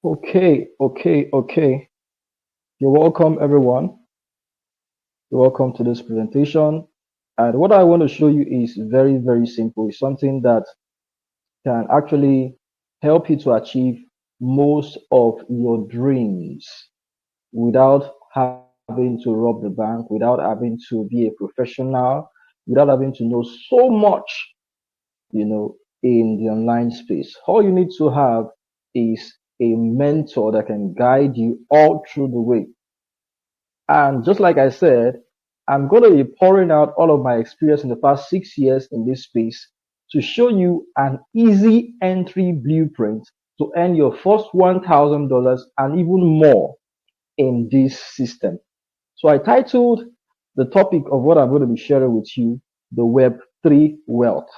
Okay. You're welcome, everyone. You're welcome to this presentation. And what I want to show you is very, very simple. It's something that can actually help you to achieve most of your dreams without having to rob the bank, without having to be a professional, without having to know so much, in the online space. All you need to have is a mentor that can guide you all through the way. And just like I said, I'm going to be pouring out all of my experience in the past 6 years in this space to show you an easy entry blueprint to earn your first $1,000 and even more in this system. So I titled the topic of what I'm going to be sharing with you, the Web3 wealth.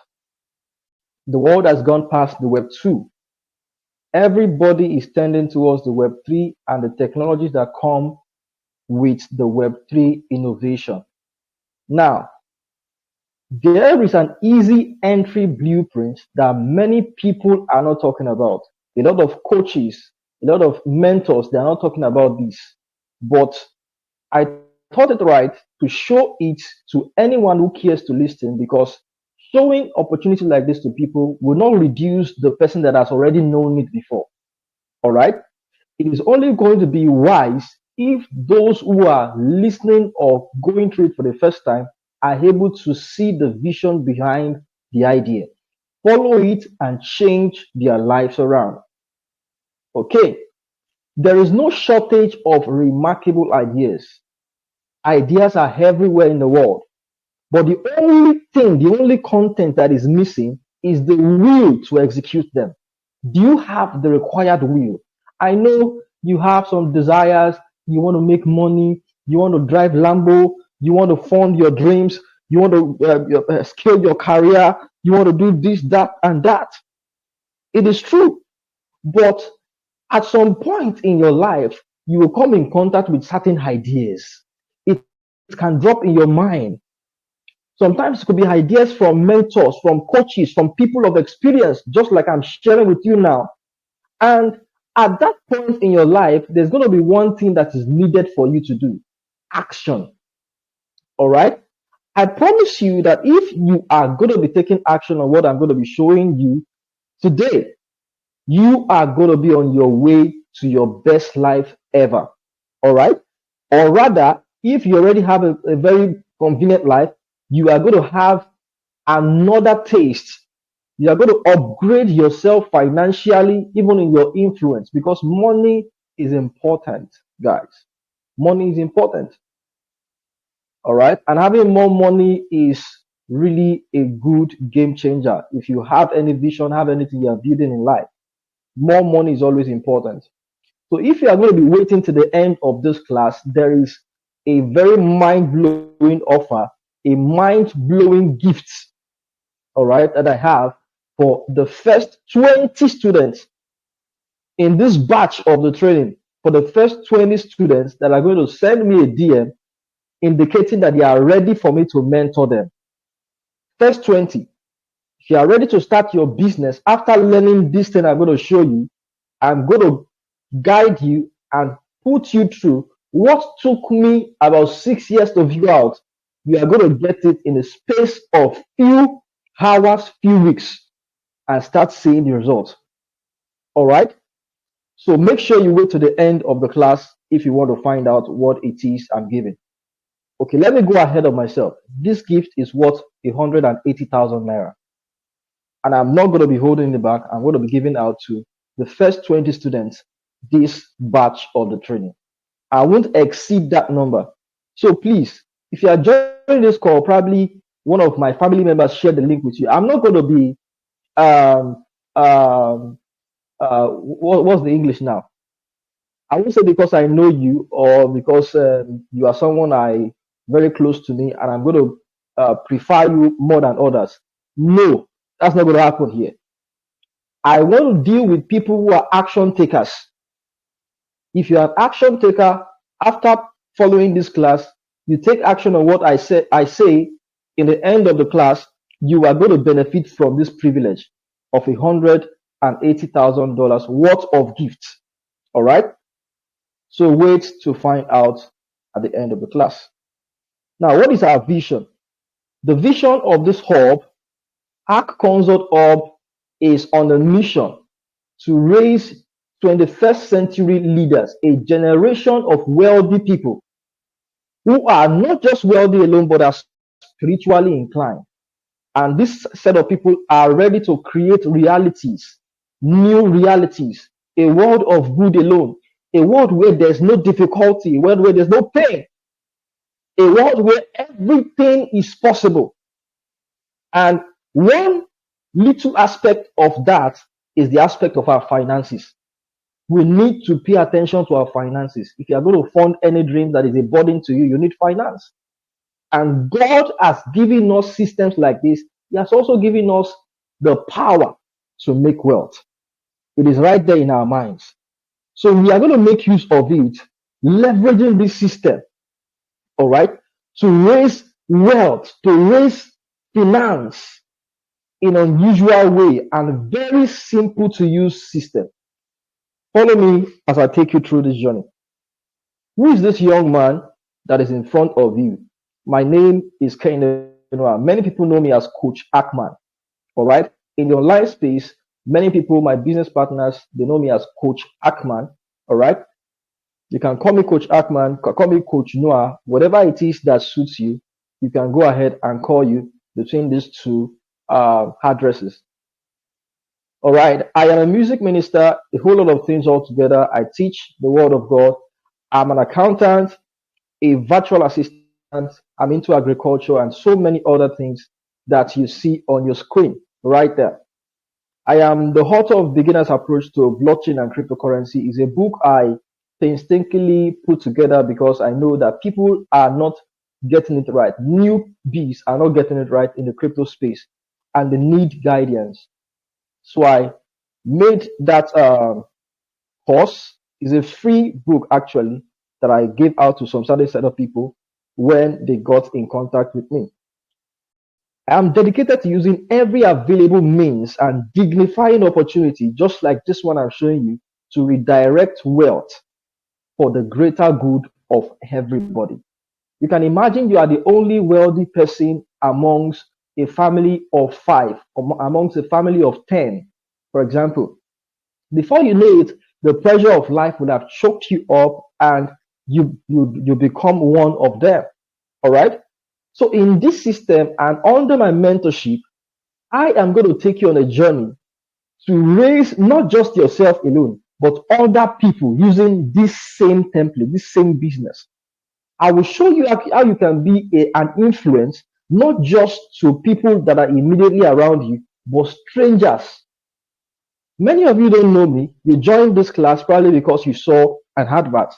The world has gone past the Web2. Everybody is tending towards the Web3 and the technologies that come with the Web3 innovation. Now, there is an easy entry blueprint that many people are not talking about. A lot of coaches, a lot of mentors, they are not talking about this. But I thought it right to show it to anyone who cares to listen, because showing opportunity like this to people will not reduce the person that has already known it before. All right? It is only going to be wise if those who are listening or going through it for the first time are able to see the vision behind the idea, follow it, and change their lives around. Okay, there is no shortage of remarkable ideas. Ideas are everywhere in the world, but the only content that is missing is the will to execute them. Do you have the required will? I know you have some desires. You want to make money. You want to drive Lambo. You want to fund your dreams. You want to scale your career. You want to do this, that, and that. It is true. But at some point in your life, you will come in contact with certain ideas. It can drop in your mind. Sometimes it could be ideas from mentors, from coaches, from people of experience, just like I'm sharing with you now. And at that point in your life, there's going to be one thing that is needed for you to do: action. All right. I promise you that if you are going to be taking action on what I'm going to be showing you today, you are going to be on your way to your best life ever. All right. Or rather, if you already have a very convenient life, you are going to have another taste. You are going to upgrade yourself financially, even in your influence, because money is important, guys. Money is important. All right. And having more money is really a good game changer. If you have any vision, have anything you are building in life, more money is always important. So if you are going to be waiting to the end of this class, there is a very mind-blowing offer, a mind-blowing gift, all right, that I have for the first 20 students in this batch of the training. For the first 20 students that are going to send me a DM indicating that they are ready for me to mentor them. First 20. If you are ready to start your business after learning this thing I'm going to show you, I'm going to guide you and put you through what took me about 6 years to figure out. You are going to get it in a space of few hours, few weeks, and start seeing the results. All right. So make sure you wait to the end of the class if you want to find out what it is I'm giving. Okay, let me go ahead of myself. This gift is worth 180,000 naira. And I'm not going to be holding it back. I'm going to be giving out to the first 20 students this batch of the training. I won't exceed that number. So please, if you are joining this call, probably one of my family members shared the link with you. I'm not going to be what's the English now? I won't say because I know you or because you are someone I very close to me and I'm going to prefer you more than others. No, that's not going to happen here. I want to deal with people who are action takers. If you're an action taker, after following this class, you take action on what I say in the end of the class, you are going to benefit from this privilege of $180,000 worth of gifts. All right. So wait to find out at the end of the class. Now, what is our vision? The vision of this hub, Arc Consult Hub, is on a mission to raise 21st century leaders, a generation of wealthy people who are not just wealthy alone, but are spiritually inclined. And this set of people are ready to create realities, new realities, a world of good alone, a world where there's no difficulty, a world where there's no pain, a world where everything is possible. And one little aspect of that is the aspect of our finances. We need to pay attention to our finances. If you are going to fund any dream that is a burden to you, you need finance. And God has given us systems like this. He has also given us the power to make wealth. It is right there in our minds. So we are going to make use of it, leveraging this system, all right, to raise wealth, to raise finance in an unusual way and very simple to use system. Follow me as I take you through this journey. Who is this young man that is in front of you? My name is Kehinde Noah. Many people know me as Coach Ackman. All right. In the online space, many people, my business partners, they know me as Coach Ackman. All right. You can call me Coach Ackman, call me Coach Noah, whatever it is that suits you. You can go ahead and call you between these two addresses. All right. I am a music minister, a whole lot of things all together. I teach the word of God. I'm an accountant, a virtual assistant. I'm into agriculture and so many other things that you see on your screen right there. I am the author of Beginner's Approach to Blockchain and Cryptocurrency. It's a book I painstakingly put together because I know that people are not getting it right. Newbies are not getting it right in the crypto space and they need guidance. So I made that course. It's a free book actually that I gave out to some certain set of people when they got in contact with me. I'm dedicated to using every available means and dignifying opportunity, just like this one I'm showing you, to redirect wealth for the greater good of everybody. You can imagine you are the only wealthy person amongst a family of 5, or amongst a family of 10, for example. Before you know it, the pressure of life will have choked you up and you become one of them. All right. So in this system and under my mentorship, I am going to take you on a journey to raise not just yourself alone, but other people using this same template, this same business. I will show you how you can be an influence, not just to people that are immediately around you, but strangers. Many of you don't know me. You joined this class probably because you saw an advert.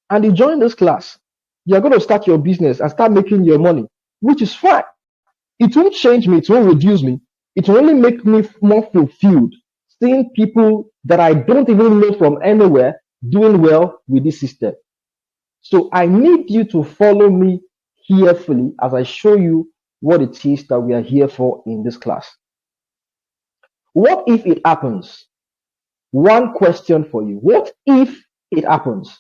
And you joined this class. You're going to start your business and start making your money, which is fine. It won't change me. It won't reduce me. It will only make me more fulfilled seeing people that I don't even know from anywhere doing well with this system. So I need you to follow me carefully as I show you what it is that we are here for in this class. What if it happens? One question for you. What if it happens?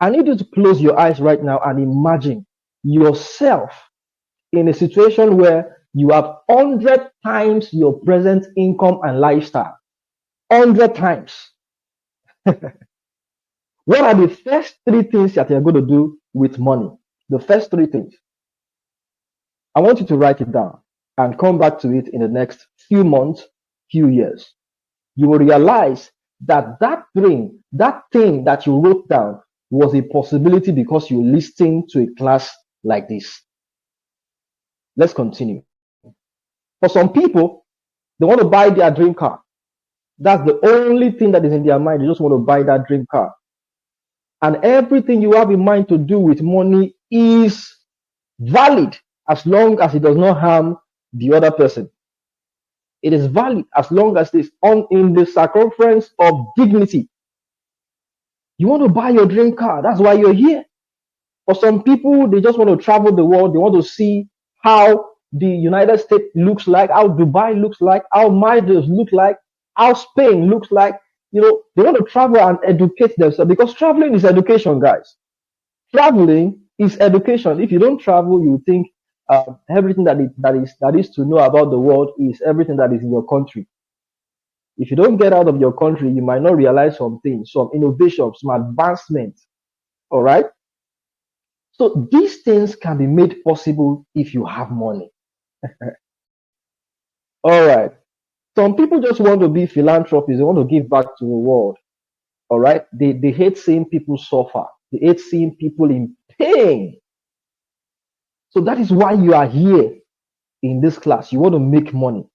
I need you to close your eyes right now and imagine yourself in a situation where you have 100 times your present income and lifestyle. 100 times. What are the first 3 things that you're going to do with money? The first 3 things. I want you to write it down and come back to it in the next few months, few years. You will realize that thing that you wrote down was a possibility because you listened to a class like this. Let's continue. For some people, they want to buy their dream car. That's the only thing that is in their mind. They just want to buy that dream car. And everything you have in mind to do with money is valid as long as it does not harm the other person. It is valid as long as it's in the circumference of dignity. You want to buy your dream car. That's why you're here. For some people, they just want to travel the world. They want to see how the United States looks like, how Dubai looks like, how Maldives look like, how Spain looks like. they want to travel and educate themselves, because traveling is education, guys. Traveling is education. If you don't travel, you think everything that is to know about the world is everything that is in your country. If you don't get out of your country, you might not realize some things, some innovations, some advancements. All right. So these things can be made possible if you have money. All right. Some people just want to be philanthropists. They want to give back to the world. All right. They hate seeing people suffer. They hate seeing people in pain. So that is why you are here in this class. You want to make money.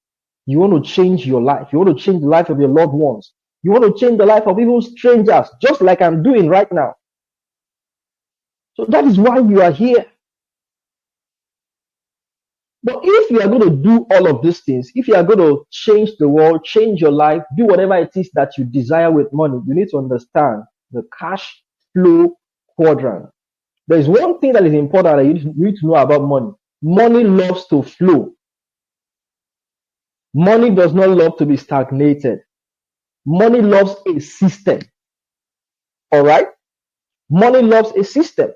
You want to change your life. You want to change the life of your loved ones. You want to change the life of even strangers, just like I'm doing right now. So that is why you are here. But if you are going to do all of these things, if you are going to change the world, change your life, do whatever it is that you desire with money, you need to understand the cash flow quadrant. There is one thing that is important that you need to know about money. Money loves to flow. Money does not love to be stagnated. Money loves a system. All right? Money loves a system.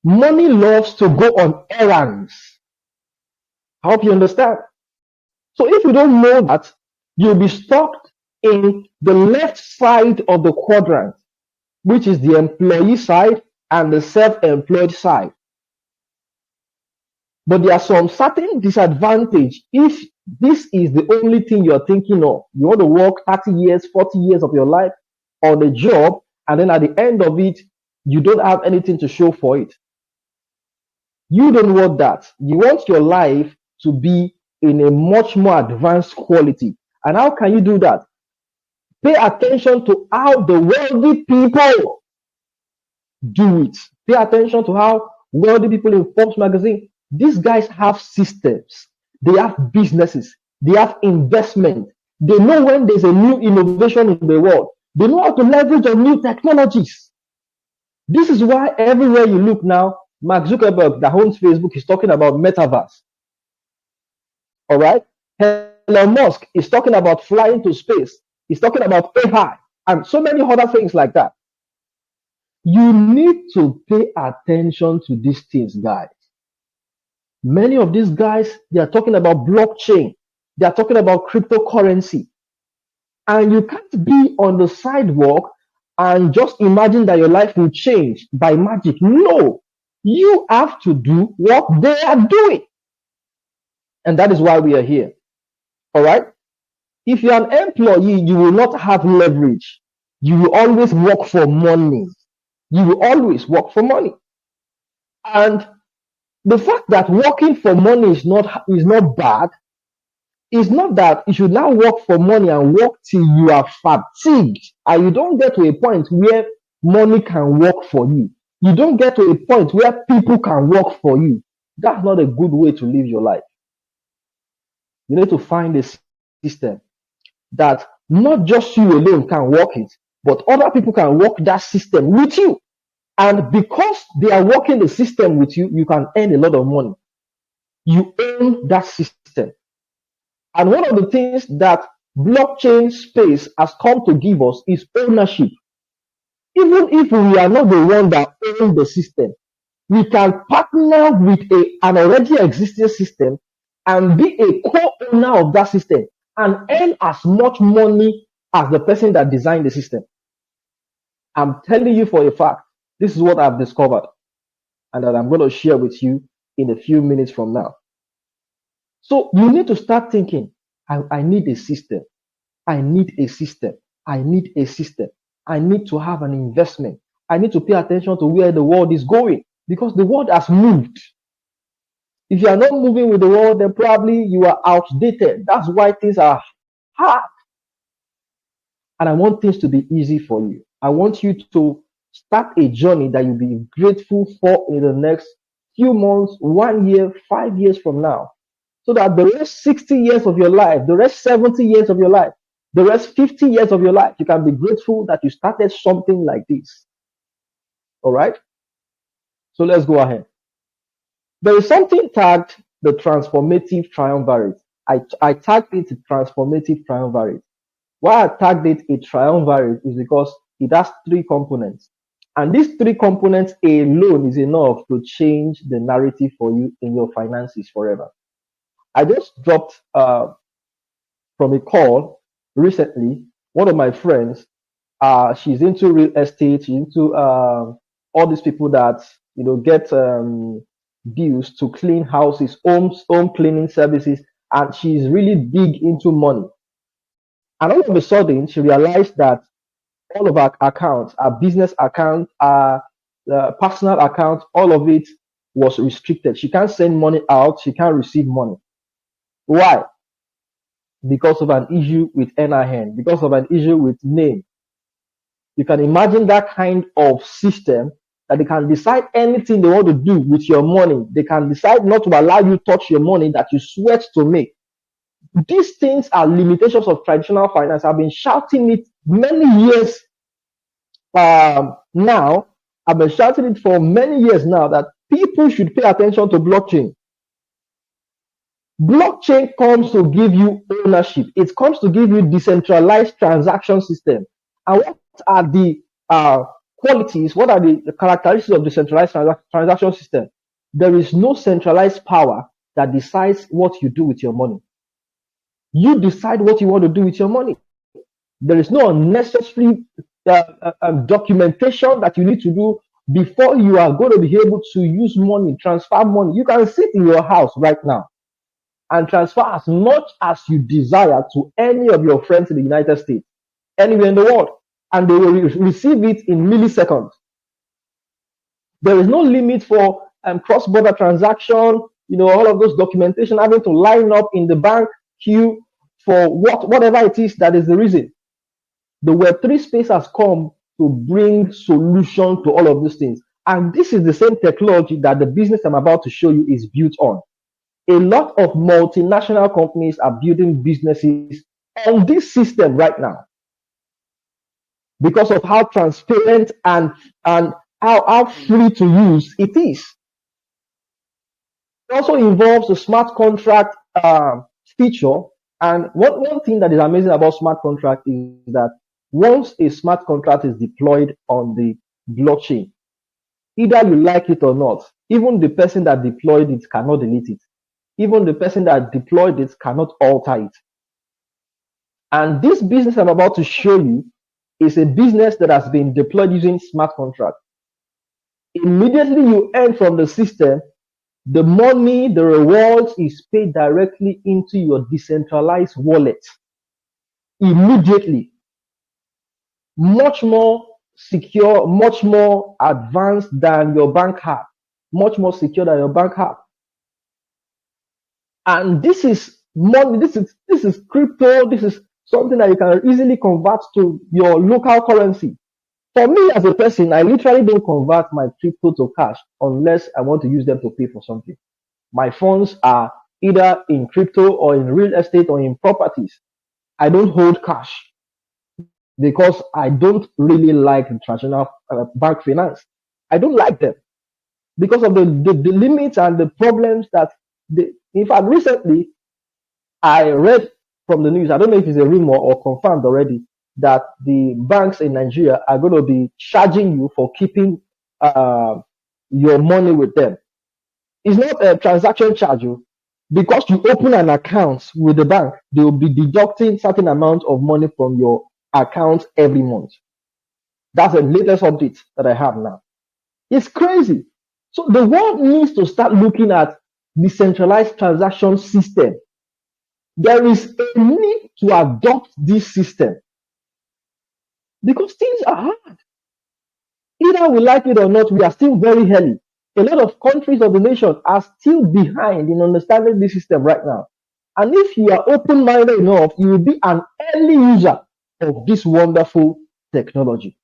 Money loves to go on errands. I hope you understand. So if you don't know that, you'll be stuck in the left side of the quadrant, which is the employee side and the self-employed side. But there are some certain disadvantage if this is the only thing you're thinking of. You want to work 30 years, 40 years of your life on a job, and then at the end of it, you don't have anything to show for it. You don't want that. You want your life to be in a much more advanced quality. And how can you do that? Pay attention to how the wealthy people do it. Pay attention to how wealthy people in Forbes magazine, these guys have systems. They have businesses. They have investment. They know when there's a new innovation in the world. They know how to leverage on new technologies. This is why everywhere you look now, Mark Zuckerberg, that owns Facebook, is talking about metaverse. All right? Elon Musk is talking about flying to space. He's talking about AI and so many other things like that. You need to pay attention to these things, guys. Many of these guys, they are talking about blockchain. They are talking about cryptocurrency. And you can't be on the sidewalk and just imagine that your life will change by magic. No, you have to do what they are doing. And that is why we are here. All right? If you're an employee, you will not have leverage. You will always work for money. You will always work for money. And the fact that working for money is not bad. It's not that you should now work for money and work till you are fatigued and you don't get to a point where money can work for you. You don't get to a point where people can work for you. That's not a good way to live your life. You need to find a system that not just you alone can work it, but other people can work that system with you. And because they are working the system with you, you can earn a lot of money. You own that system. And one of the things that blockchain space has come to give us is ownership. Even if we are not the one that own the system, we can partner with an already existing system and be a co-owner of that system and earn as much money as the person that designed the system. I'm telling you for a fact, this is what I've discovered and that I'm going to share with you in a few minutes from now. So you need to start thinking, I need a system. I need a system. I need a system. I need to have an investment. I need to pay attention to where the world is going because the world has moved. If you are not moving with the world, then probably you are outdated. That's why things are hard. And I want things to be easy for you. I want you to start a journey that you'll be grateful for in the next few months, 1 year, 5 years from now. So that the rest 60 years of your life, the rest 70 years of your life, the rest 50 years of your life, you can be grateful that you started something like this. All right? So let's go ahead. There is something tagged the transformative triuvirate. I tagged it transformative triuvirate. Why I tagged it a triumvirate is because it has three components. And these three components alone is enough to change the narrative for you in your finances forever. I just dropped from a call recently. One of my friends, she's into real estate, she's into all these people that get bills to clean houses, home cleaning services, and she's really big into money. And all of a sudden, she realized that all of our accounts, our business account, our personal account, all of it was restricted. She can't send money out. She can't receive money. Why? Because of an issue with NIN, because of an issue with name. You can imagine that kind of system that they can decide anything they want to do with your money. They can decide not to allow you touch your money that you sweat to make. These things are limitations of traditional finance. I've been shouting it many years now. I've been shouting it for many years now that people should pay attention to blockchain. Blockchain comes to give you ownership. It comes to give you decentralized transaction system. And what are the qualities? What are the characteristics of decentralized transaction system? There is no centralized power that decides what you do with your money. You decide what you want to do with your money. There is no unnecessary documentation that you need to do before you are going to be able to use money, transfer money. You can sit in your house right now and transfer as much as you desire to any of your friends in the United States, anywhere in the world, and they will receive it in milliseconds. There is no limit for cross-border transaction, all of those documentation having to line up in the bank queue for whatever it is that is the reason. The Web3 space has come to bring solution to all of these things. And this is the same technology that the business I'm about to show you is built on. A lot of multinational companies are building businesses on this system right now because of how transparent and how free to use it is. It also involves a smart contract feature. And one thing that is amazing about smart contract is that once a smart contract is deployed on the blockchain, either you like it or not, even the person that deployed it cannot delete it. Even the person that deployed it cannot alter it. And this business I'm about to show you is a business that has been deployed using smart contract. Immediately you earn from the system, the money, the rewards is paid directly into your decentralized wallet. Immediately. Much more secure, much more advanced than your bank app. Much more secure than your bank app. And this is money, this is crypto, this is something that you can easily convert to your local currency. For me as a person, I literally don't convert my crypto to cash unless I want to use them to pay for something. My funds are either in crypto or in real estate or in properties. I don't hold cash because I don't really like traditional bank finance. I don't like them because of the limits and the problems that in fact, recently, I read from the news, I don't know if it's a rumor or confirmed already, that the banks in Nigeria are going to be charging you for keeping your money with them. It's not a transaction charge. Because you open an account with the bank, they will be deducting certain amount of money from your account every month. That's the latest update that I have now. It's crazy. So the world needs to start looking at decentralized transaction system. There is a need to adopt this system because things are hard. Either we like it or not, we are still very early. A lot of countries of the nation are still behind in understanding this system right now. And if you are open-minded enough, you will be an early user of this wonderful technology.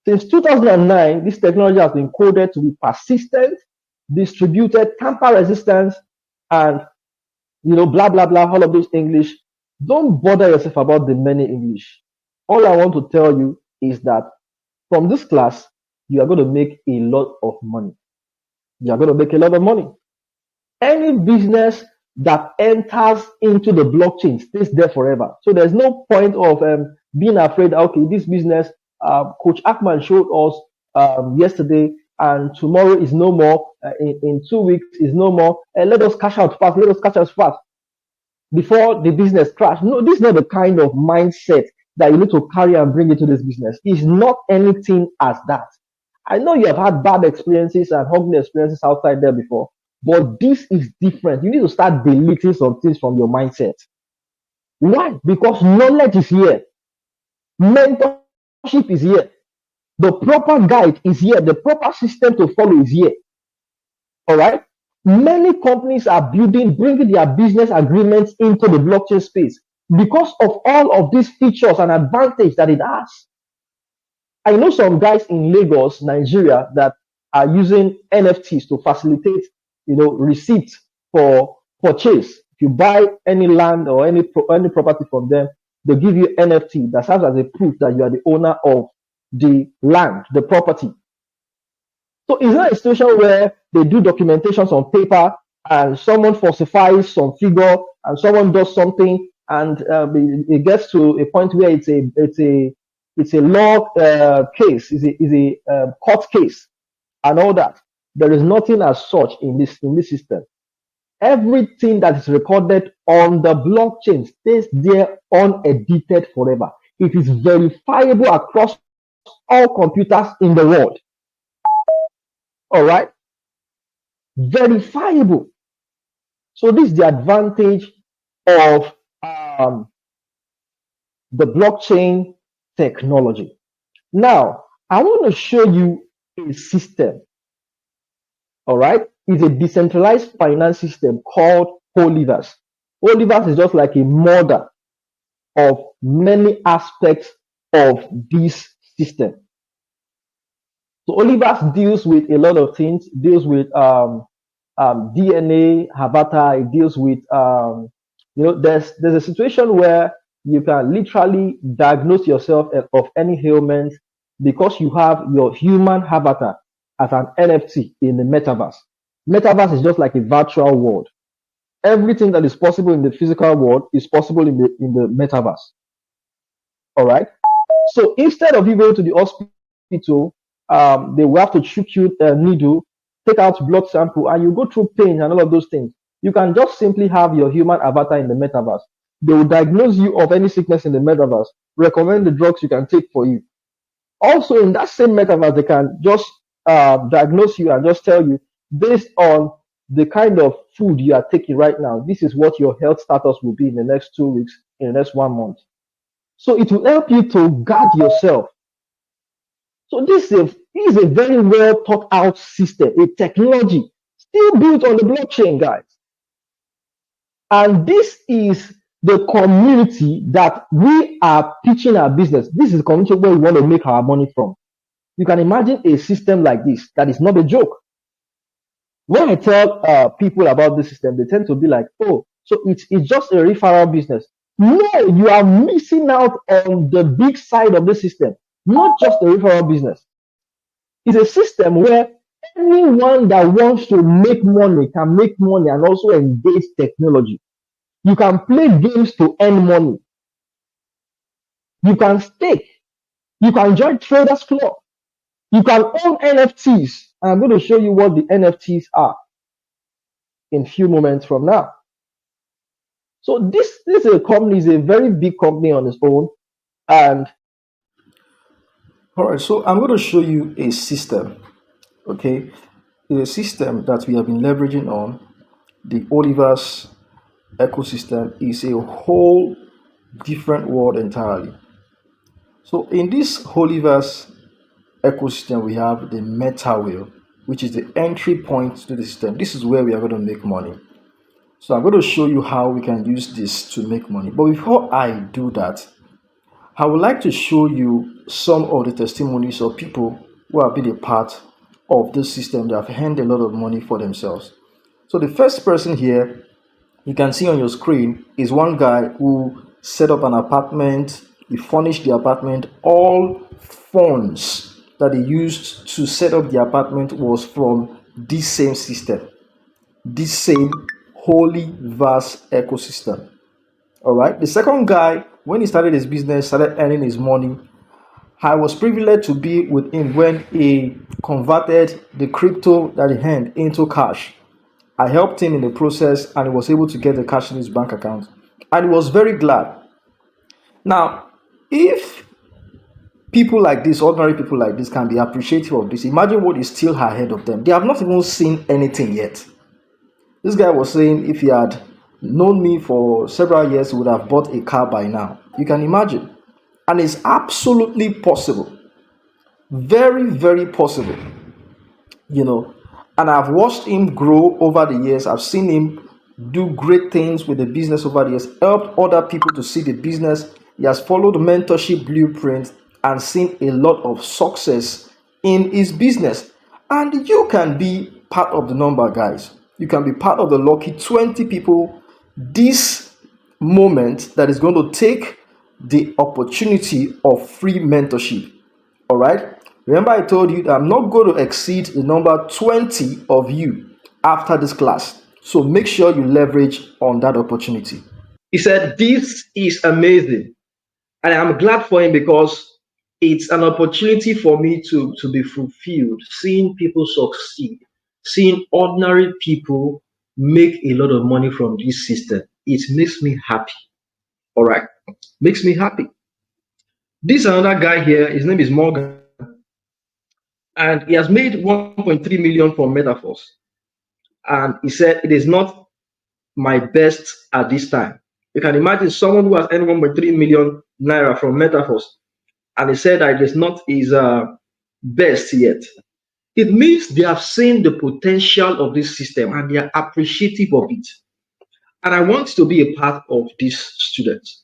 Since 2009, this technology has been coded to be persistent, distributed, tamper-resistant, and blah, blah, blah, all of those English. Don't bother yourself about the many English. All I want to tell you is that from this class, you are going to make a lot of money. You are going to make a lot of money. Any business that enters into the blockchain stays there forever. So there's no point of being afraid. Okay, this business, Coach Ackman showed us yesterday, and tomorrow is no more. In 2 weeks is no more. Let us cash out fast. Let us cash out fast before the business crash. No, this is not the kind of mindset that you need to carry and bring into this business. It's not anything as that. I know you have had bad experiences and ugly experiences outside there before, but this is different. You need to start deleting some things from your mindset. Why? Because knowledge is here, mentorship is here, the proper guide is here, the proper system to follow is here. All right. Many companies are bringing their business agreements into the blockchain space because of all of these features and advantage that it has. I know some guys in Lagos, Nigeria, that are using NFTs to facilitate, receipts for purchase. If you buy any land or any property from them, they give you NFT that serves as a proof that you are the owner of the land, the property. So it's not a situation where they do documentations on paper and someone falsifies some figure and someone does something and it gets to a point where it's a law case, is a court case and all that. There is nothing as such in this system. Everything that is recorded on the blockchain stays there unedited forever. It is verifiable across all computers in the world. All right, verifiable. So this is the advantage of the blockchain technology. Now, I want to show you a system. All right, it's a decentralized finance system called Holiverse. Holiverse is just like a mother of many aspects of this system. So Holiverse deals with a lot of things. Deals with DNA, avatar. It deals with there's a situation where you can literally diagnose yourself of any ailment because you have your human avatar as an NFT in the metaverse. Metaverse is just like a virtual world. Everything that is possible in the physical world is possible in the metaverse. All right. So instead of you going to the hospital, they will have to shoot you a needle, take out blood sample, and you go through pain and all of those things. You can just simply have your human avatar in the metaverse. They will diagnose you of any sickness in the metaverse, recommend the drugs you can take for you. Also, in that same metaverse, they can just diagnose you and just tell you, based on the kind of food you are taking right now, this is what your health status will be in the next 2 weeks, in the next 1 month. So it will help you to guard yourself. So this is a very well thought out system, a technology still built on the blockchain, guys. And this is the community that we are pitching our business. This is the community where we want to make our money from. You can imagine a system like this that is not a joke. When I tell people about this system, they tend to be like, oh, so it's just a referral business. No, you are missing out on the big side of the system, not just a referral business. It's a system where anyone that wants to make money can make money and also engage technology. You can play games to earn money. You can stake. You can join Traders Club. You can own NFTs. And I'm going to show you what the NFTs are in a few moments from now. So this is a company, is a very big company on its own. And all right, so I'm going to show you a system. Okay, a system that we have been leveraging on the Holiverse ecosystem is a whole different world entirely. So in this Holiverse ecosystem, we have the Metawhale, which is the entry point to the system. This is where we are going to make money. So I'm going to show you how we can use this to make money. But before I do that, I would like to show you some of the testimonies of people who have been a part of this system that have earned a lot of money for themselves. So the first person here you can see on your screen is one guy who set up an apartment. He furnished the apartment. All funds that he used to set up the apartment was from this same system, this same Holiverse ecosystem. All right. The second guy, when he started his business, started earning his money, I was privileged to be with him when he converted the crypto that he earned into cash. I helped him in the process and he was able to get the cash in his bank account. And he was very glad. Now, if people like this, ordinary people like this, can be appreciative of this, imagine what is still ahead of them. They have not even seen anything yet. This guy was saying if he had known me for several years, he would have bought a car by now. You can imagine. And it's absolutely possible. Very, very possible. And I've watched him grow over the years. I've seen him do great things with the business over the years, helped other people to see the business. He has followed mentorship blueprint and seen a lot of success in his business. And you can be part of the number, guys. You can be part of the lucky 20 people this moment that is going to take the opportunity of free mentorship. All right. Remember, I told you that I'm not going to exceed the number 20 of you after this class. So make sure you leverage on that opportunity. He said, "This is amazing." And I'm glad for him because it's an opportunity for me to be fulfilled, seeing people succeed, seeing ordinary people make a lot of money from this system. It makes me happy. All right. Makes me happy. This another guy here, his name is Morgan, and he has made 1.3 million from Metaverse. And he said it is not my best at this time. You can imagine someone who has earned 1.3 million naira from Metaverse, and he said that it is not his best yet. It means they have seen the potential of this system and they are appreciative of it. And I want to be a part of these students.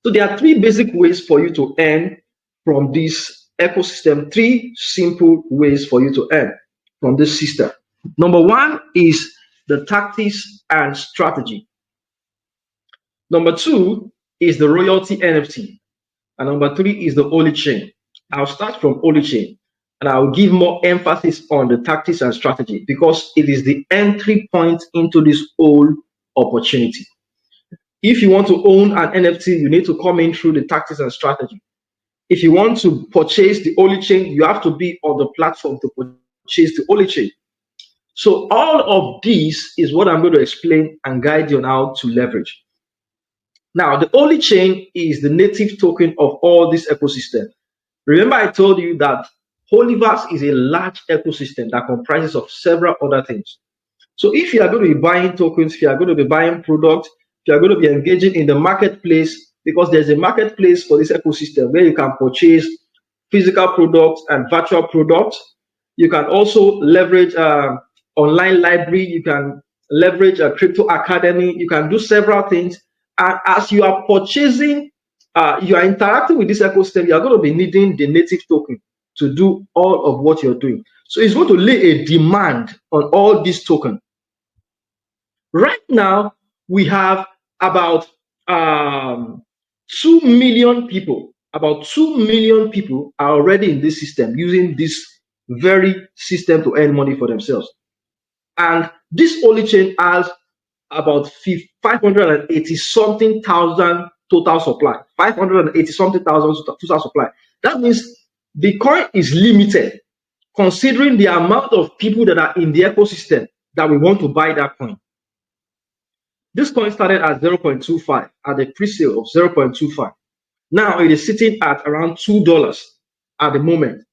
So there are three basic ways for you to earn from this ecosystem, three simple ways for you to earn from this system. Number one is the tactics and strategy. Number two is the royalty NFT. And number three is the Holy Chain. I'll start from Holy Chain and I'll give more emphasis on the tactics and strategy because it is the entry point into this whole opportunity. If you want to own an NFT, you need to come in through the tactics and strategy. If you want to purchase the Holy Chain, you have to be on the platform to purchase the Holy Chain. So all of this is what I'm going to explain and guide you on how to leverage. Now, the Holy Chain is the native token of all this ecosystem. Remember, I told you that Holiverse is a large ecosystem that comprises of several other things. So if you are going to be buying tokens, if you are going to be buying products, if you are going to be engaging in the marketplace, because there's a marketplace for this ecosystem where you can purchase physical products and virtual products. You can also leverage online library. You can leverage a crypto academy. You can do several things. And as you are purchasing, you are interacting with this ecosystem, you are going to be needing the native token to do all of what you're doing. So it's going to lay a demand on all these tokens. Right now, we have about 2 million people. About 2 million people are already in this system, using this very system to earn money for themselves. And this Holy Chain has about 580 something thousand total supply. 580 something thousand total supply. That means the coin is limited, considering the amount of people that are in the ecosystem that we want to buy that coin. This coin started at 0.25 at the pre-sale of 0.25. Now it is sitting at around $2 at the moment,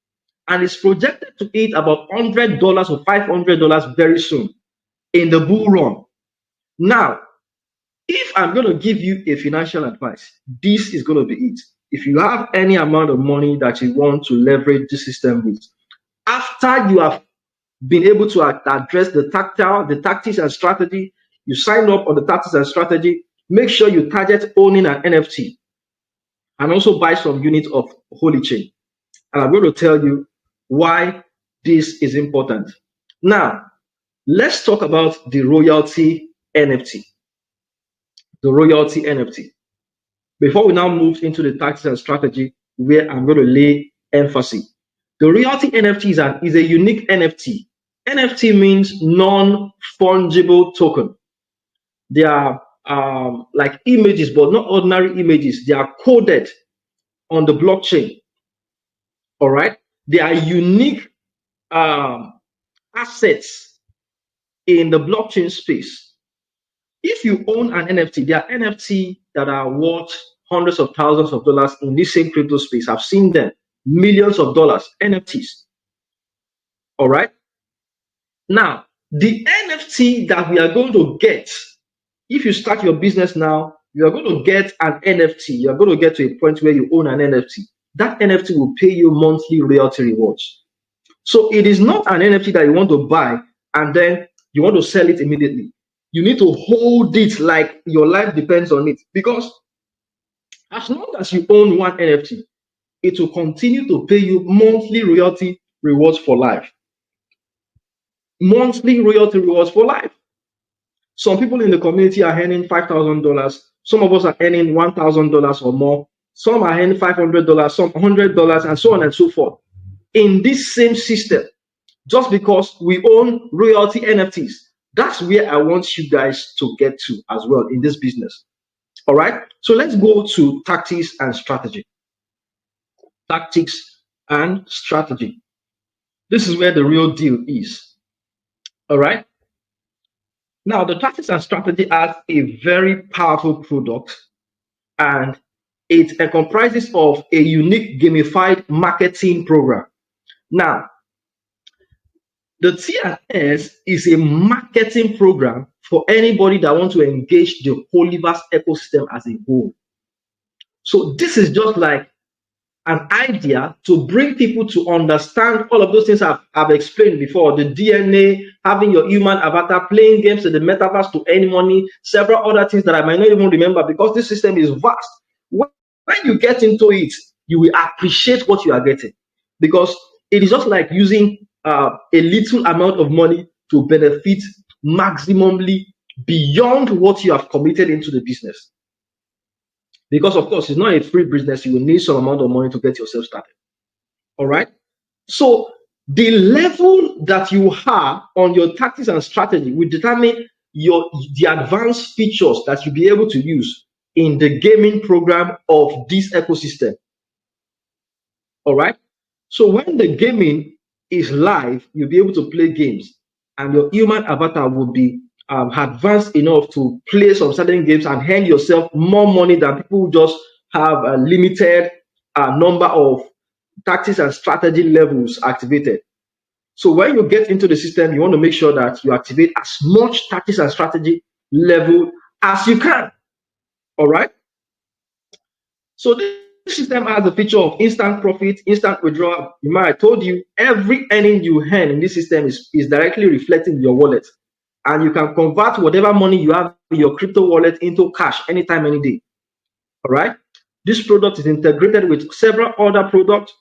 and it's projected to hit about $100 or $500 very soon in the bull run. Now, if I'm going to give you a financial advice, this is going to be it. If you have any amount of money that you want to leverage the system with, after you have been able to address the tactics and strategy, you sign up on the tactics and strategy, make sure you target owning an NFT and also buy some units of Holy Chain. And I'm going to tell you why this is important. Now, let's talk about the royalty NFT. The royalty NFT. Before we now move into the tactics and strategy, where I'm going to lay emphasis. The royalty NFT is a unique NFT. NFT means non-fungible token. They are like images, but not ordinary images. They are coded on the blockchain. All right. They are unique um, assets in the blockchain space. If you own an NFT, there are NFT that are worth hundreds of thousands of dollars in this same crypto space. I've seen them, millions of dollars, NFTs. All right. Now, the NFT that we are going to get, if you start your business now, you are going to get an NFT. You are going to get to a point where you own an NFT. That NFT will pay you monthly royalty rewards. So it is not an NFT that you want to buy and then you want to sell it immediately. You need to hold it like your life depends on it, because as long as you own one NFT, it will continue to pay you monthly royalty rewards for life. Monthly royalty rewards for life. Some people in the community are earning $5,000. Some of us are earning $1,000 or more. Some are earning $500, some $100, and so on and so forth. In this same system, just because we own royalty NFTs. That's where I want you guys to get to as well in this business. All right. So let's go to tactics and strategy. Tactics and strategy. This is where the real deal is. All right. Now, the tactics and strategy has a very powerful product, and it comprises of a unique gamified marketing program. Now, the TNS is a marketing program for anybody that wants to engage the Holiverse ecosystem as a whole. So this is just like an idea to bring people to understand all of those things I've explained before: the DNA, having your human avatar, playing games in the metaverse to earn money, several other things that I might not even remember because this system is vast. When you get into it, you will appreciate what you are getting, because it is just like using a little amount of money to benefit maximally beyond what you have committed into the business. Because of course, it's not a free business. You will need some amount of money to get yourself started. All right. So the level that you are on your tactics and strategy will determine the advanced features that you'll be able to use in the gaming program of this ecosystem. All right. So when the gaming is live, you'll be able to play games, and your human avatar will be advanced enough to play some certain games and earn yourself more money than people who just have a limited number of tactics and strategy levels activated. So when you get into the system, you want to make sure that you activate as much tactics and strategy level as you can. All right. So this system has a feature of instant profit, instant withdrawal. Remember, I told you every earning you earn in this system is directly reflecting your wallet. And you can convert whatever money you have in your crypto wallet into cash anytime, any day. All right. This product is integrated with several other products,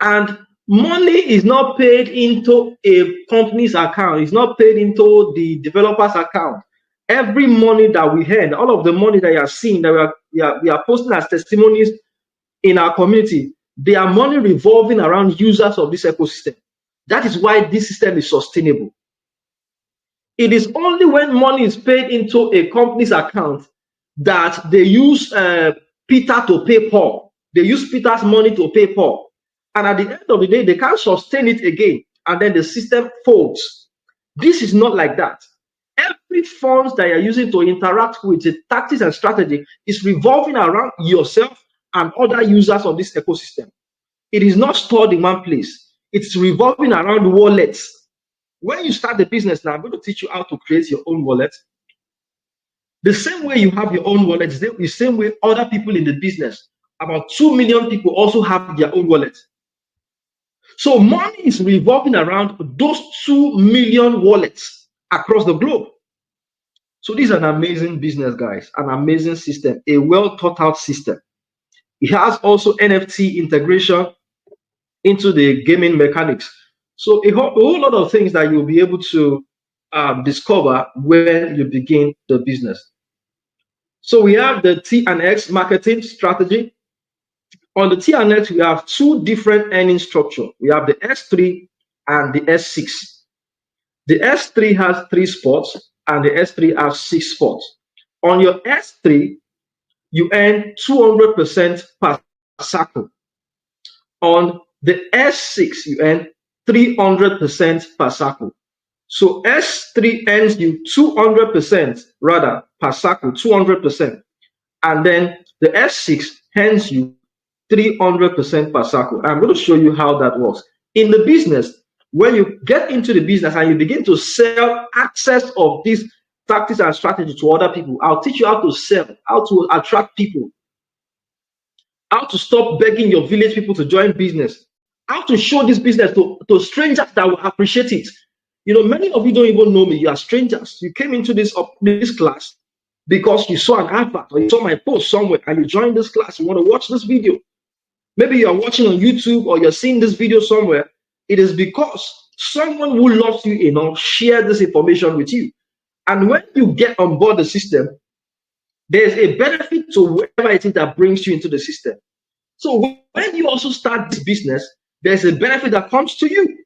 and money is not paid into a company's account. It's not paid into the developer's account. Every money that we earn, all of the money that you are seeing, that we are posting as testimonies in our community, they are money revolving around users of this ecosystem. That is why this system is sustainable. It is only when money is paid into a company's account that they use Peter to pay Paul. They use Peter's money to pay Paul. And at the end of the day, they can't sustain it again. And then the system folds. This is not like that. Every funds that you're using to interact with the tactics and strategy is revolving around yourself and other users of this ecosystem. It is not stored in one place. It's revolving around wallets. When you start the business now, I'm going to teach you how to create your own wallet. The same way you have your own wallet, the same way other people in the business, about 2 million people also have their own wallet. So money is revolving around those 2 million wallets across the globe. So this is an amazing business, guys, an amazing system, a well thought out system. It has also NFT integration into the gaming mechanics. So a whole lot of things that you'll be able to discover when you begin the business. So we have the T&X marketing strategy. On the T&X, we have two different earning structure. We have the S3 and the S6. The S3 has 3 spots and the S3 has 6 spots. On your S3, you earn 200% per cycle. On the S6, you earn 300% per cycle. So S3 earns you 200% rather per cycle, 200%. And then the S6 earns you 300% per cycle. I'm going to show you how that works. In the business, when you get into the business and you begin to sell access of these tactics and strategy to other people, I'll teach you how to sell, how to attract people, how to stop begging your village people to join business, how to show this business to strangers that will appreciate it. You know, many of you don't even know me. You are strangers. You came into this class because you saw an advert or you saw my post somewhere and you joined this class. You want to watch this video. Maybe you are watching on YouTube or you're seeing this video somewhere. It is because someone who loves you enough shared this information with you. And when you get on board the system, there's a benefit to whatever it is that brings you into the system. So when you also start this business, there's a benefit that comes to you.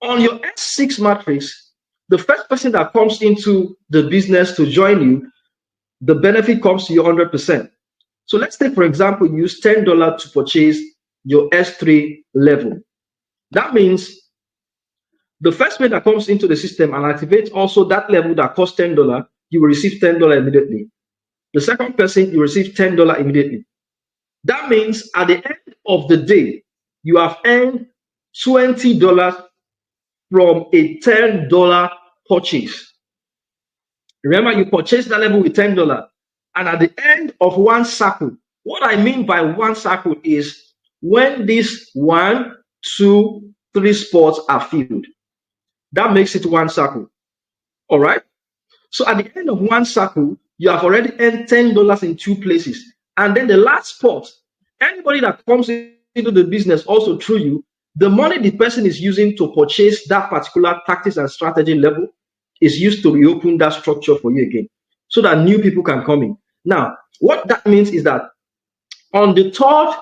On your S6 matrix, the first person that comes into the business to join you, the benefit comes to you 100%. So let's take, for example, you use $10 to purchase your S3 level. That means the first person that comes into the system and activates also that level that costs $10, you will receive $10 immediately. The second person, you receive $10 immediately. That means at the end of the day, you have earned $20 from a $10 purchase. Remember, you purchased that level with $10. And at the end of one cycle, what I mean by one cycle is when these 1, 2, 3 spots are filled. That makes it one cycle. All right. So at the end of one cycle, you have already earned $10 in 2 places. And then the last spot, anybody that comes into the business also through you, the money the person is using to purchase that particular tactics and strategy level is used to reopen that structure for you again, so that new people can come in. Now, what that means is that on the third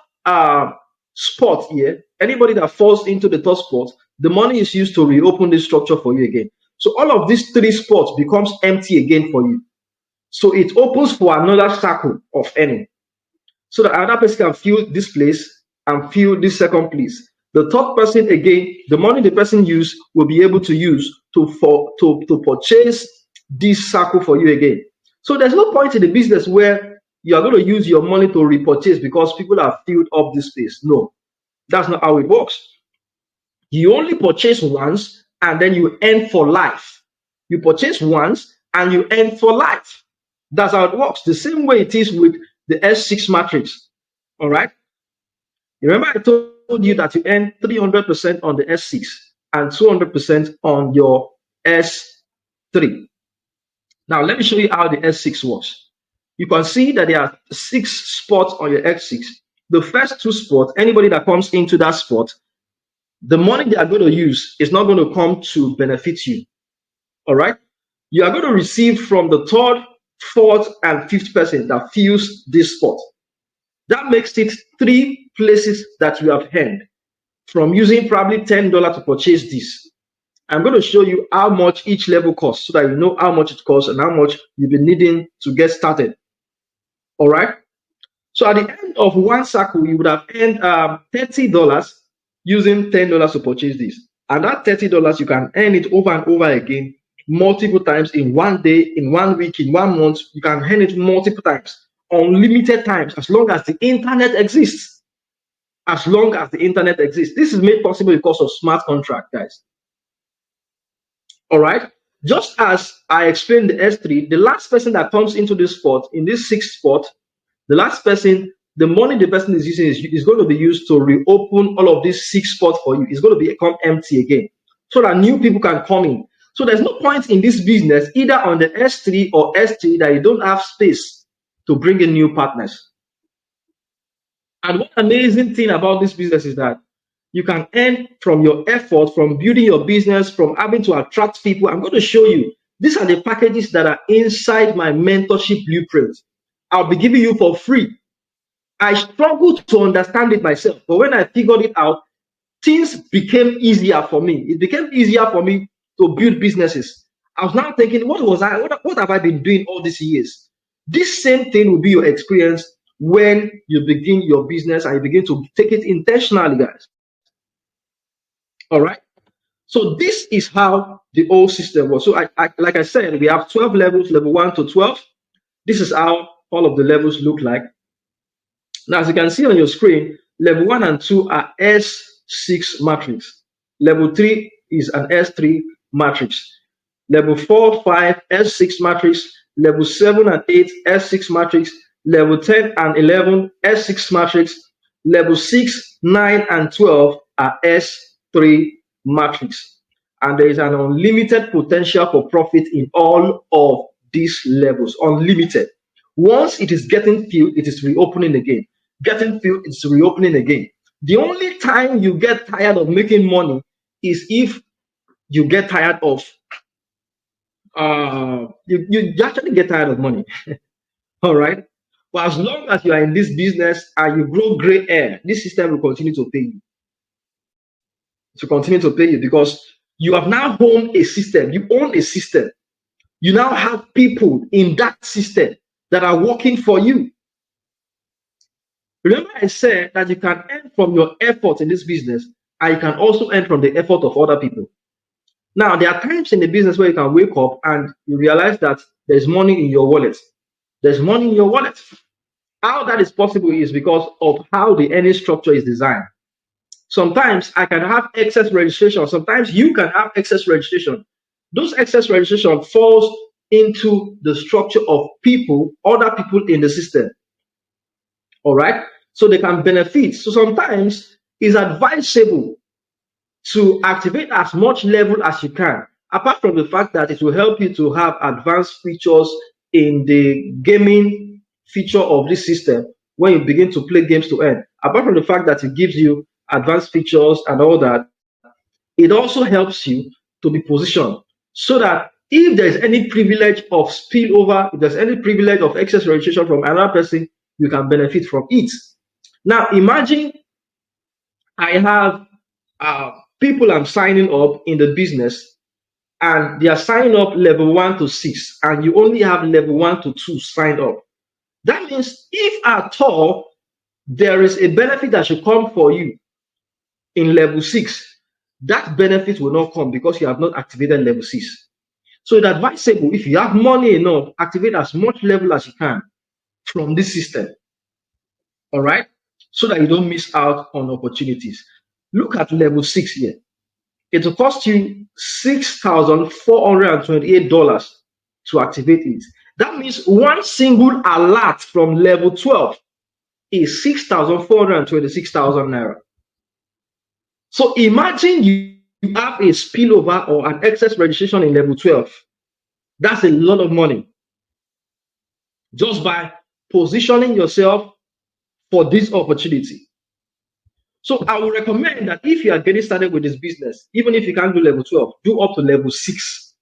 spot here, anybody that falls into the third spot, the money is used to reopen this structure for you again. So all of these 3 spots becomes empty again for you. So it opens for another cycle of earning, so that another person can fill this place and fill this second place. The third person, again, the money the person used will be able to use to purchase this cycle for you again. So there's no point in the business where you are going to use your money to repurchase because people have filled up this space. No, that's not how it works. You only purchase once and then you earn for life. You purchase once and you earn for life. That's how it works. The same way it is with the S6 matrix. All right. Remember, I told you that you earn 300% on the S6 and 200% on your S3. Now, let me show you how the S6 works. You can see that there are 6 spots on your S6. The first 2 spots, anybody that comes into that spot, the money they are going to use is not going to come to benefit you. All right. You are going to receive from the 3rd, 4th, and 5th person that fills this spot. That makes it 3 places that you have earned from using probably $10 to purchase this. I'm going to show you how much each level costs so that you know how much it costs and how much you've been needing to get started. All right. So at the end of one cycle, you would have earned $30 using $10 to purchase this. And that $30, you can earn it over and over again, multiple times in one day, in 1 week, in 1 month. You can earn it multiple times, unlimited times, as long as the internet exists. As long as the internet exists. This is made possible because of smart contract, guys. All right. Just as I explained the S3, the last person that comes into this spot, in this 6th spot, the last person, the money the person is using is going to be used to reopen all of these 6 spots for you. It's going to become empty again so that new people can come in. So there's no point in this business, either on the S3 or S3, that you don't have space to bring in new partners. And one amazing thing about this business is that you can earn from your effort, from building your business, from having to attract people. I'm going to show you. These are the packages that are inside my mentorship blueprint. I'll be giving you for free. I struggled to understand it myself, but when I figured it out, things became easier for me. It became easier for me to build businesses. I was now thinking, what have I been doing all these years? This same thing will be your experience when you begin your business and you begin to take it intentionally, guys. All right. So this is how the old system was. So like I said, we have 12 levels, level 1 to 12. This is how all of the levels look like. Now, as you can see on your screen, level 1 and 2 are S6 matrix. Level 3 is an S3 matrix. Level 4, 5, S6 matrix. Level 7 and 8, S6 matrix. Level 10 and 11, S6 matrix. Level 6, 9, and 12 are S3 matrix. And there is an unlimited potential for profit in all of these levels. Unlimited. Once it is getting filled, it is reopening again. Getting filled, it's reopening again. The only time you get tired of making money is if you get tired of you actually get tired of money. All right. But as long as you are in this business and you grow gray hair, this system will continue to pay you. To continue to pay you because you have now owned a system. You own a system. You now have people in that system that are working for you. Remember, I said that you can earn from your effort in this business, and you can also earn from the effort of other people. Now, there are times in the business where you can wake up and you realize that there's money in your wallet. There's money in your wallet. How that is possible is because of how the earning structure is designed. Sometimes I can have excess registration. Sometimes you can have excess registration. Those excess registration falls into the structure of people, other people in the system. All right. So they can benefit. So sometimes it's advisable to activate as much level as you can, apart from the fact that it will help you to have advanced features in the gaming feature of this system when you begin to play games to earn. Apart from the fact that it gives you advanced features and all that, it also helps you to be positioned so that if there's any privilege of spillover, if there's any privilege of excess registration from another person, you can benefit from it. Now, imagine I have people I'm signing up in the business and they are signing up level 1 to 6 and you only have level 1 to 2 signed up. That means if at all there is a benefit that should come for you in level 6, that benefit will not come because you have not activated level 6. So it's advisable, if you have money enough, activate as much level as you can from this system. All right? So that you don't miss out on opportunities. Look at level 6 here. It will cost you $6,428 to activate it. That means one single alert from level 12 is 6,426,000 naira. So imagine you have a spillover or an excess registration in level 12. That's a lot of money. Just by positioning yourself for this opportunity. So I would recommend that if you are getting started with this business, even if you can't do level 12, do up to level 6.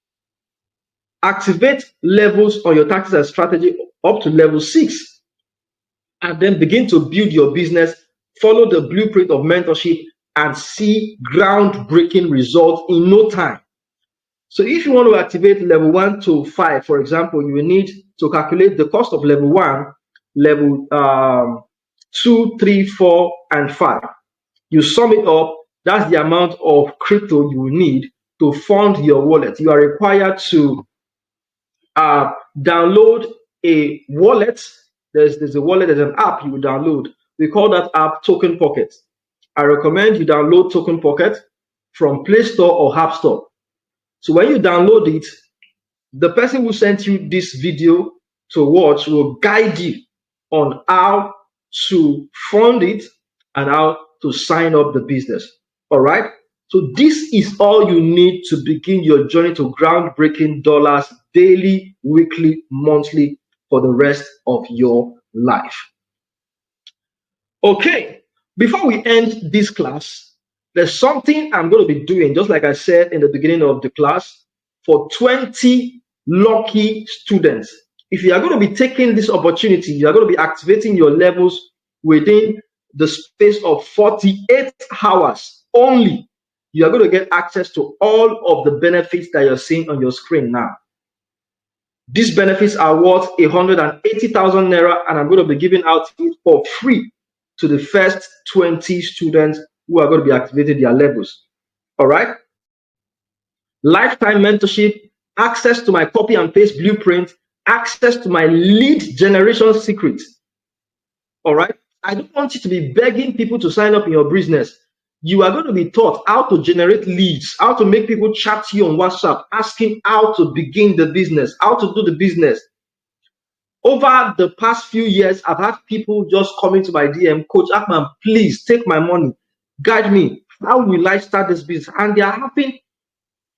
Activate levels on your tactics and strategy up to level 6. And then begin to build your business, follow the blueprint of mentorship, and see groundbreaking results in no time. So if you want to activate level 1 to 5, for example, you will need to calculate the cost of level 1, level 2, 3, 4, and 5. You sum it up, that's the amount of crypto you will need to fund your wallet. You are required to download a wallet. There's a wallet, there's an app you will download. We call that app Token Pocket. I recommend you download Token Pocket from Play Store or App Store. So when you download it, the person who sent you this video to watch will guide you on how to fund it and how to sign up the business. All right. So this is all you need to begin your journey to groundbreaking dollars daily, weekly, monthly for the rest of your life. Okay. Before we end this class, there's something I'm going to be doing, just like I said in the beginning of the class, for 20 lucky students. If you are going to be taking this opportunity, you are going to be activating your levels within the space of 48 hours only. you are going to get access to all of the benefits that you're seeing on your screen now. These benefits are worth 180,000 naira, and I'm going to be giving out it for free to the first 20 students who are going to be activating their levels. All right. Lifetime mentorship, access to my copy and paste blueprint, access to my lead generation secret. All right. I don't want you to be begging people to sign up in your business. You are going to be taught how to generate leads, how to make people chat to you on WhatsApp, asking how to begin the business, how to do the business. Over the past few years, I've had people just coming to my DM, Coach Akman, please take my money, guide me. How will I start this business? And they are having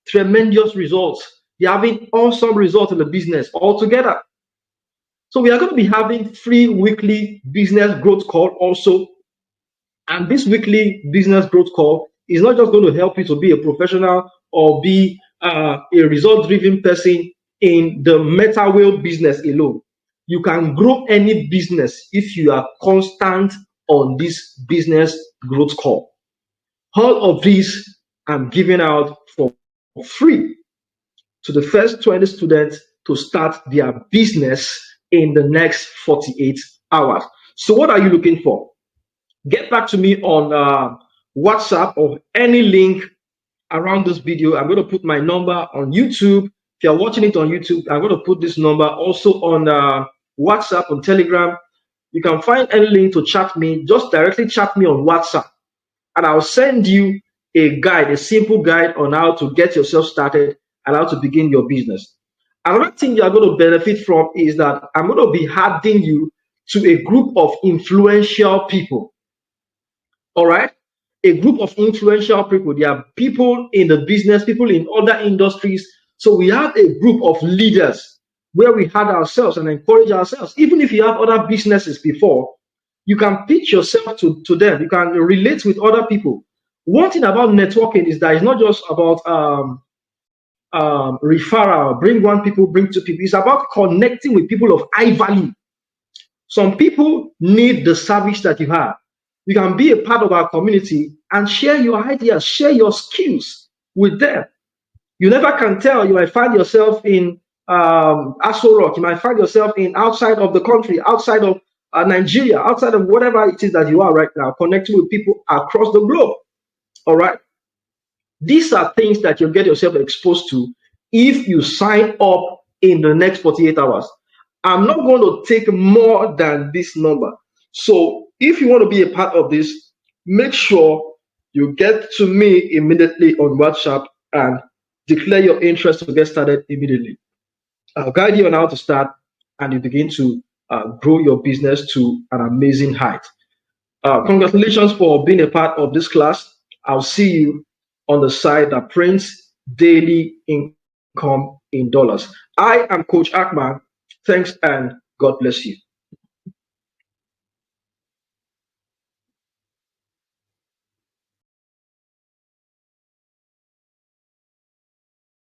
tremendous results. They're having awesome results in the business altogether. So we are going to be having free weekly business growth call also. And this weekly business growth call is not just going to help you to be a professional or be a result-driven person in the Metawhale business alone. You can grow any business if you are constant on this business growth call. All of these I'm giving out for free to the first 20 students to start their business in the next 48 hours. So what are you looking for? Get back to me on WhatsApp or any link around this video. I'm going to put my number on YouTube. If you're watching it on YouTube, I'm going to put this number also on WhatsApp, on Telegram. You can find any link to chat me. Just directly chat me on WhatsApp, and I'll send you a guide, a simple guide on how to get yourself started and how to begin your business. Another thing you are going to benefit from is that I'm going to be adding you to a group of influential people. All right, a group of influential people. There are people in the business, people in other industries. So we have a group of leaders where we had ourselves and encourage ourselves. Even if you have other businesses before, you can pitch yourself to them. You can relate with other people. One thing about networking is that it's not just about referral, bring one people, bring two people. It's about connecting with people of high value. Some people need the service that you have. You can be a part of our community and share your ideas, share your skills with them. You never can tell. You might find yourself in Aso Rock. You might find yourself in outside of the country, outside of Nigeria, outside of whatever it is that you are right now, connecting with people across the globe. All right. These are things that you get yourself exposed to if you sign up in the next 48 hours. I'm not going to take more than this number. So if you want to be a part of this, make sure you get to me immediately on WhatsApp and declare your interest to get started immediately. I'll guide you on how to start, and you begin to grow your business to an amazing height. Congratulations for being a part of this class. I'll see you on the site that prints daily income in dollars. I am Coach Akman. Thanks and God bless you.